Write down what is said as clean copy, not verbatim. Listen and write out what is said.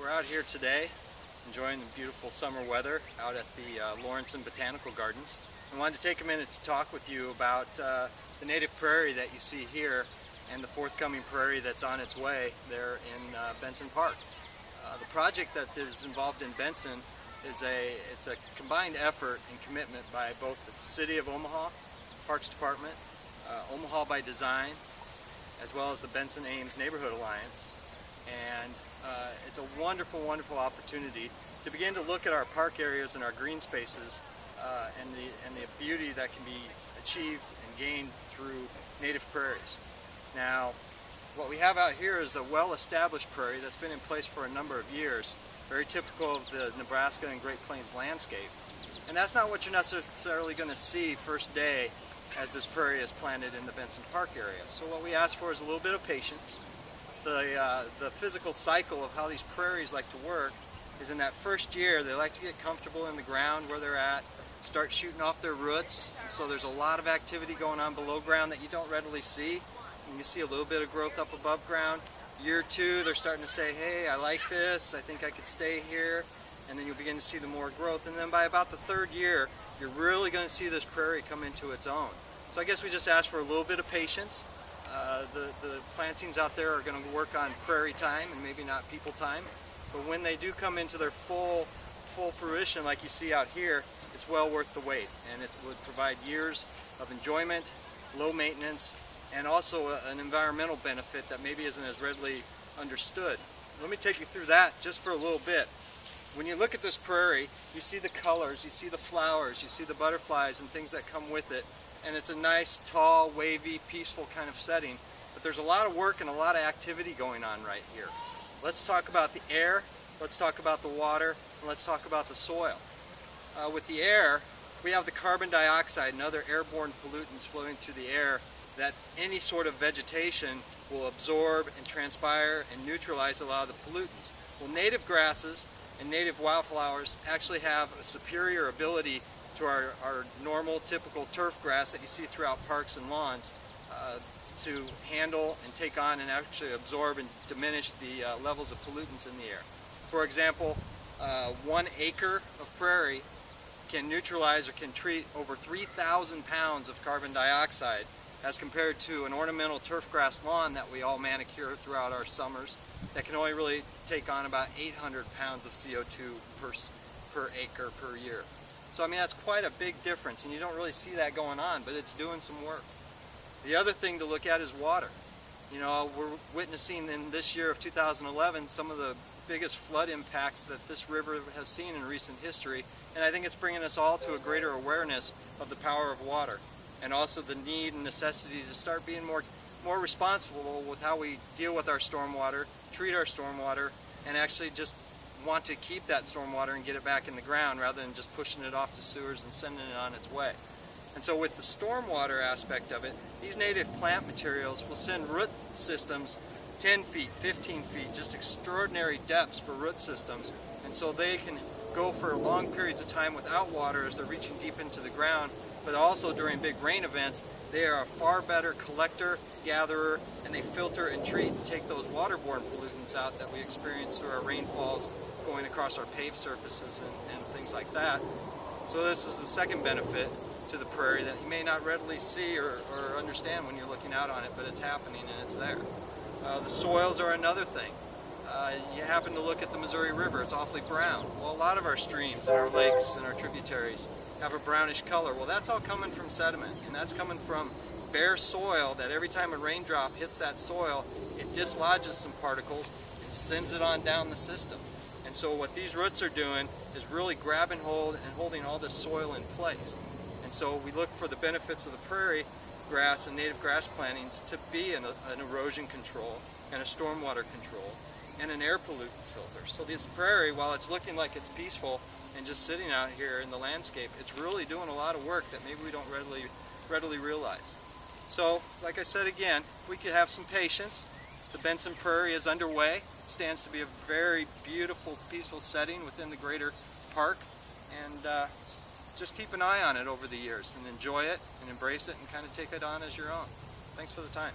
We're out here today enjoying the beautiful summer weather out at the Lawrenson Botanical Gardens. I wanted to take a minute to talk with you about the native prairie that you see here and the forthcoming prairie that's on its way there in Benson Park. The project that is involved in Benson is it's a combined effort and commitment by both the City of Omaha, Parks Department, Omaha by Design, as well as the Benson Ames Neighborhood Alliance. And it's a wonderful, wonderful opportunity to begin to look at our park areas and our green spaces and the beauty that can be achieved and gained through native prairies. Now, what we have out here is a well-established prairie that's been in place for a number of years, very typical of the Nebraska and Great Plains landscape. And that's not what you're necessarily going to see first day as this prairie is planted in the Benson Park area. So what we ask for is a little bit of patience. The physical cycle of how these prairies like to work is in that first year they like to get comfortable in the ground where they're at, start shooting off their roots, and so there's a lot of activity going on below ground that you don't readily see. And you see a little bit of growth up above ground. Year two, they're starting to say, hey, I like this, I think I could stay here, and then you'll begin to see the more growth. And then by about the third year, you're really going to see this prairie come into its own. So I guess we just ask for a little bit of patience. The plantings out there are going to work on prairie time and maybe not people time, but when they do come into their full fruition like you see out here, it's well worth the wait, and it would provide years of enjoyment, low maintenance, and also an environmental benefit that maybe isn't as readily understood. Let me take you through that just for a little bit. When you look at this prairie, you see the colors, you see the flowers, you see the butterflies and things that come with it, and it's a nice, tall, wavy, peaceful kind of setting. But there's a lot of work and a lot of activity going on right here. Let's talk about the air, let's talk about the water, and let's talk about the soil. With the air, we have the carbon dioxide and other airborne pollutants flowing through the air that any sort of vegetation will absorb and transpire and neutralize a lot of the pollutants. Well, native grasses and native wildflowers actually have a superior ability to our normal, typical turf grass that you see throughout parks and lawns to handle and take on and actually absorb and diminish the levels of pollutants in the air. For example, 1 acre of prairie can neutralize or can treat over 3,000 pounds of carbon dioxide as compared to an ornamental turf grass lawn that we all manicure throughout our summers that can only really take on about 800 pounds of CO2 per acre per year. So I mean, that's quite a big difference, and you don't really see that going on, but it's doing some work. The other thing to look at is water. You know, we're witnessing in this year of 2011 some of the biggest flood impacts that this river has seen in recent history, and I think it's bringing us all to a greater awareness of the power of water, and also the need and necessity to start being more responsible with how we deal with our stormwater, treat our stormwater, and actually just want to keep that stormwater and get it back in the ground rather than just pushing it off to sewers and sending it on its way. And so with the stormwater aspect of it, these native plant materials will send root systems 10 feet, 15 feet, just extraordinary depths for root systems, and so they can go for long periods of time without water as they're reaching deep into the ground, but also during big rain events, they are a far better collector, gatherer, and they filter and treat and take those waterborne pollutants out that we experience through our rainfalls going across our paved surfaces and things like that. So this is the second benefit to the prairie that you may not readily see or understand when you're looking out on it, but it's happening and it's there. The soils are another thing. You happen to look at the Missouri River, it's awfully brown. Well, a lot of our streams and our lakes and our tributaries have a brownish color. Well, that's all coming from sediment, and that's coming from bare soil that every time a raindrop hits that soil, it dislodges some particles and sends it on down the system. And so what these roots are doing is really grabbing hold and holding all this soil in place. And so we look for the benefits of the prairie grass and native grass plantings to be an erosion control and a stormwater control and an air pollutant filter. So this prairie, while it's looking like it's peaceful and just sitting out here in the landscape, it's really doing a lot of work that maybe we don't readily realize. So, like I said again, if we could have some patience. The Benson Prairie is underway. It stands to be a very beautiful, peaceful setting within the greater park, and just keep an eye on it over the years and enjoy it and embrace it and kind of take it on as your own. Thanks for the time.